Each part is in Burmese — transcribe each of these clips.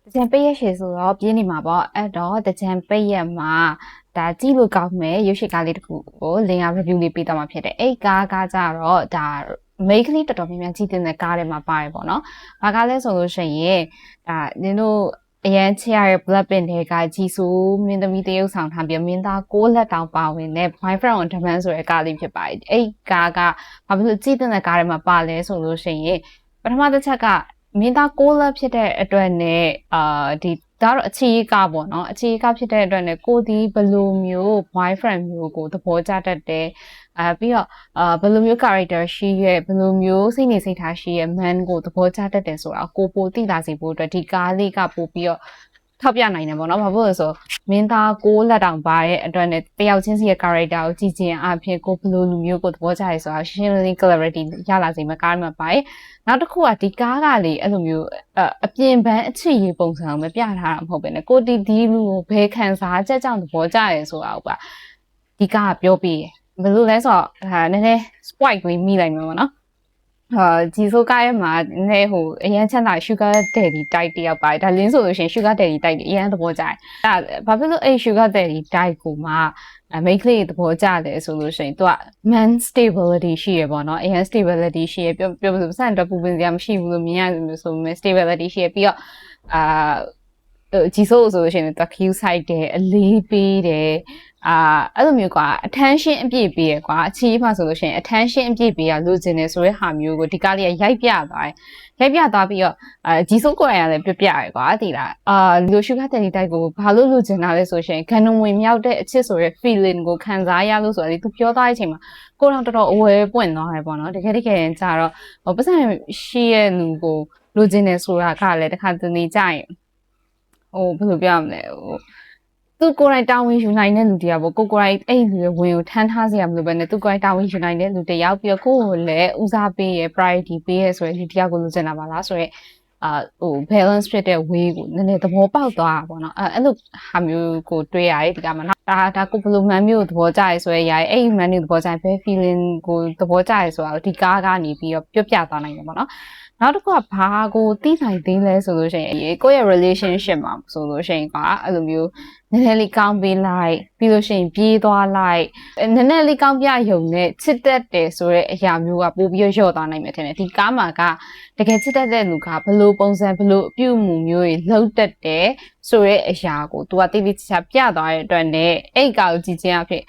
တကြံပိတ်ရက်ရှည်ဆိုတော့ပြင်းနေမှာပေါ့အဲ့တော့တကြံပိတ်ရက်မှာဒါကြည့်လို့ကောင်းမယ်ရုပ်ရှင်ကားလေးတစ်ခုကိုလင်က review လေးပေးတော့မှာဖြစ်တယ်အဲ့ကားကြတော့ဒါမိန်းကလေးတော်တော်များများကြည့်တဲ့ကားထဲမှာပါတယ်ပေါ့နော်။ဘာကားလဲဆိုလို့ရှိရင်ဒါနင်တို့အရန်ချစ်ရတဲ့ Blackpink တွေကကြည်စိုးမင်းသမီးတရုပ်ဆောင်ထားပြီးမင်းသား6လက်တောင်ပါဝင်တဲ့ Boyfriend on Demand ဆိုတဲ့ကားလေးဖြစ်ပါတယ်။အဲ့ကားကဘာဖြစ်လို့ကြည့်တဲ့ကားထဲမှာပါလဲဆိုလို့ရှိရင်ပထမတစ်ချက်ကမင်းသား6လက်ဖြစ်တဲ့အတွက်နဲ့ဒီဒါတော့အခြေကပေါ့နော်အခြေကဖြစ်တဲ့အတွက်နဲ့ကိုဒီဘလိုမျိုး boyfriend မျိုးကိုသဘောကျတတ်တယ်ပြီးတော့ဘယ်လိုမျိုး character ရှိရဲ့ဘယ်လိုမျိုးစိတ်နေစိတ်ထားရှိရဲ့ man ကိုသဘောကျတတ်တယ်ဆိုတာကိုပိုသိလာစေဖို့အတွက်ဒီကားလေးကပို့ပြီးတော့ထောက်ပြနိုင်တယ်ပေါ့နော်ဘာဖြစ်လို့လဲဆိုမင်းသား6လက်တောင်ပါတဲ့အတွက်နဲ့တယောက်ချင်းစီရဲ့ character ကိုကြည့်ခြင်းအပြင်ကိုဘယ်လိုလူမျိုးကိုသဘောကျရဲဆိုတာရှင်းရှင်းလင်းလင်း clarity ရလာစေမှာကားမှာပါတယ်နောက်တစ်ခုကဒီကားကလေအဲ့လိုမျိုးအပြင်ပန်းအခြေရေးပုံစံကိုမပြထားတာမဟုတ်ပဲねကိုဒီလူကိုဘယ်ခံစားချက်ကြောင့်သဘောကျရဲဆိုတာကိုပါဒီကားကပြောပြဘယ်လိုလဲဆိုတော့နည်းနည်း spoil လေးမိလိုက်မှာပေါ့နော်ဂျီဆိုကားရဲ့မှာနည်းဟိုအရန်ချမ်းသာ sugar daddy type တယောက်ပါတယ်ဒါလင်းဆိုလို့ရှိရင် sugar daddy type အရန်သဘောကျတယ်ဒါဘာဖြစ်လို့အဲ့ sugar daddy type ကိုမှမိန်းကလေးသဘောကျတယ်ဆိုလို့ရှိရင်သူက man stability ရှိရပေါ့နော်အရန် stability ရှိရပြောလို့စံတော့ပူပင်စရာမရှိဘူးလို့မြင်ရတယ်လို့ဆိုပေမဲ့ stability ရှိရပြီးတော့ဂျီဆိုဆိုလို့ရှိရင်သူ cute side တယ်အလေးပေးတယ်အဲ့လိုမျိုးကွာ attention အပြည့်ပေးရကွာအချီးမှဆိုလို့ရှိရင် attention အပြည့်ပေးရလို့ကျင်နေဆိုတဲ့ဟာမျိုးကိုဒီကားလေးကရိုက်ပြသွားတယ်ရိုက်ပြသွားပြီးတော့ဂျီဆိုကိုယ်တိုင်ကလည်းပြရကွာသိလားလူ sugar daddy type ကိုဘာလို့လို့ကျင်တာလဲဆိုရှင်ခန္ဓာဝင်မြောက်တဲ့အချစ်ဆိုတဲ့ feeling ကိုခံစားရလို့ဆိုတော့သူပြောသွားတဲ့အချိန်မှာကိုယ်တော့တော်တော်အဝဲပွင့်သွားတယ်ပေါ့နော်တကယ်ကြတော့ပတ်စံရှိရဲ့လူကိုလိုချင်နေဆိုတာကလည်းတခါတလေကြရင်ဘယ်လိုပြောရမလဲသူကိုယ်တိုင်တာဝန်ယူနိုင်တဲ့လူတရားပေါ့ကိုယ်တိုင်အဲ့လူရဲ့ဝင်ကိုထမ်းထားစရာမလိုပဲနဲ့သူကိုယ်တိုင်တာဝန်ယူနိုင်တဲ့လူတယောက်ပြီးတော့ကိုယ့်ကိုလည်းဦးစားပေးရ priority ပေးရဆိုရင်ဒီတရားကိုလိုချင်တာပါလားဆိုတော့balance ဖြစ်တဲ့ way ကိုနည်းနည်းသဘောပေါက်သွားတာပေါ့နော်အဲ့လိုဟာမျိုးကိုတွေးရတယ်ဒီကမှာနော်ဒါကိုဘယ်လိုမှန်မျိုးသဘောကျရဲဆိုရဲရအဲ့မှန်မျိုးသဘောကျရင်ဘယ် feeling ကိုသဘောကျရဲဆိုတာဒီကားကနေပြီးတော့ပြပြသွားနိုင်တယ်ပေါ့နော်နောက်တစ်ခုကဘာကိုသိနိုင်သေးလဲဆိုလို့ရှိရင်ကိုယ့်ရဲ့ relationship မှာဆိုလို့ရှိရင်ကအဲ့လိုမျိုးနည်းနည်းလေးကောင်းပေးလိုက်ပြီးလို့ရှိရင်ပြေးသွားလိုက်နည်းနည်းလေးကောင်းပြယုံနဲ့ချစ်တတ်တယ်ဆိုတဲ့အရာမျိုးကပို့ပြီးလျော့သွားနိုင်မယ်ထင်တယ်ဒီကားမှာကတကယ်ချစ်တတ်တဲ့လူကဘလို့ပုံစံဘလို့အပြုအမူမျိုးတွေလှုပ်တတ်တယ်ဆိုတဲ့အရာကိုသူကတိတိကျကျပြသွားတဲ့အတွက်နဲ့အဲ့ကောင်ကြည့်ချင်းအဖြစ်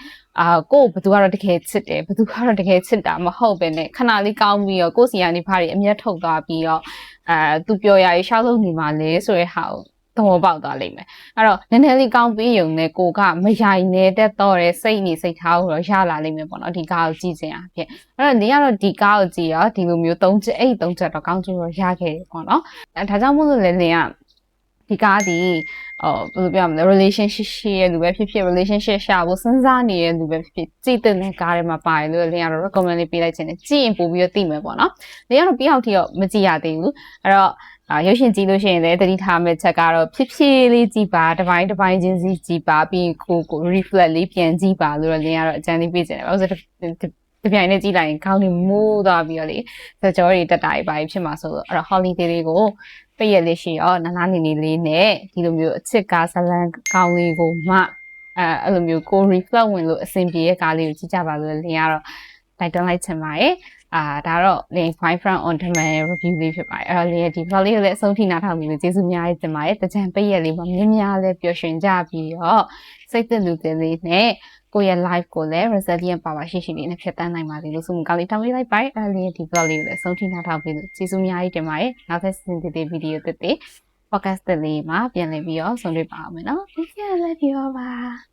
ကိုဘသူကတော့တကယ်ချစ်တယ်ဘသူကတော့တကယ်ချစ်တာမဟုတ်ပဲနဲ့ခဏလေးကောင်းပြီးတော့ကိုစီကနေဖားတွေအမျက်ထုတ်သွားပြီးတော့သူပြောရရေးရှောက်လို့နေမှာလေဆိုတဲ့ဟာကိုသဘောပေါက်သွားလိမ့်မယ်အဲ့တော့နည်းနည်းလေးကောင်းပြီးယုံနဲ့ကိုကမရိုင်နေတတ်တော့တဲ့စိတ်နေစိတ်ထားကိုတော့ရလာလိမ့်မယ်ပေါ့နော်ဒီကားကိုကြည့်ခြင်းအဖြစ်အဲ့တော့နေကတော့ဒီကားကိုကြည့်ရောဒီလိုမျိုး3ချက်တော့ကောင်းကျိုးတော့ရခဲ့တယ်ပေါ့နော်ဒါကြောင့်မို့လို့လည်းလင်ကဒီကားဒီဘယ်လိုပြောမလဲ relationship ရှိရလူပဲဖြစ်ဖြစ် relationship ရှာဖို့စဉ်းစားနေတဲ့လူပဲဖြစ်ဖြစ်ကြည့်တဲ့ကားထဲမှာပါတယ်လို့လင်ကတော့ recommend လေးပေးလိုက်ခြင်းနဲ့ကြည့်ရင်ပို့ပြီးတော့သိမယ်ပေါ့နော်လင်ကတော့ပြီးအောင်ထိတော့မကြည့်ရသေးဘူးအဲ့တော့ရုပ်ရှင်ကြည့်လို့ရှိရင်လည်းတတိထားမဲ့ချက်ကတော့ဖြစ်ဖြစ်လေးကြည့်ပါတစ်ပိုင်းချင်းစီကြည့်ပါပြီးကို reflect လေးပြန်ကြည့်ပါလို့လင်ကတော့အကြံလေးပေးခြင်းတယ်ဘာလို့ဆိုတပြိုင်နဲ့ကြည့်လိုက်ရင်ခေါင်းတွေမိုးသွားပြီးတော့လေစကြောတွေတက်တာတွေဖြစ်မှာဆိုတော့အဲ့တော့ holiday လေးကိုပိတ်ရလေးရှိရောနာနေလေးနဲ့ဒီလိုမျိုးအချစ်ကားဇလန်ကောင်းလေးကိုမှအဲ့လိုမျိုးကို reflect ဝင်လို့အဆင်ပြေရဲ့ကားလေးကိုကြည့်ကြပါလို့လင်ကတော့တိုက်တွန်းလိုက်ချင်ပါတယ်ဒါတော့လင် boyfriend on demand review လေးဖြစ်ပါတယ်အဲ့တော့လင်ရဲ့ဒီ vlog လေးကိုလည်းအဆုံးထိနားထောင်ပြီးလို့ကျေးဇူးများတင်ပါတယ်တကြံပိတ်ရလေးမှာများလေးပျော်ရွှင်ကြပြီးတော့စိတ်သက်လူတွေလေးနဲ့ကိုယ့်ရဲ့ life ကိုလည်း resilient power ရှိလေးနဲ့ဖြတ်တန်းနိုင်ပါစေလို့ဆုမကောင်းလေးတောင်းပေးလိုက်ပါတယ်အဲ့ဒီဒီ vlog လေးကိုလည်းအဆုံးထိနားထောင်ပြီးလို့ကျေးဇူးများတင်ပါတယ်နောက်ထပ်စဉ်းတဲ့ video တွေ podcast လေးမှာပြန်လည်ပြီးတော့ဆုံတွေ့ပါအောင်မယ်နော် Thank you, I love you all. Bye.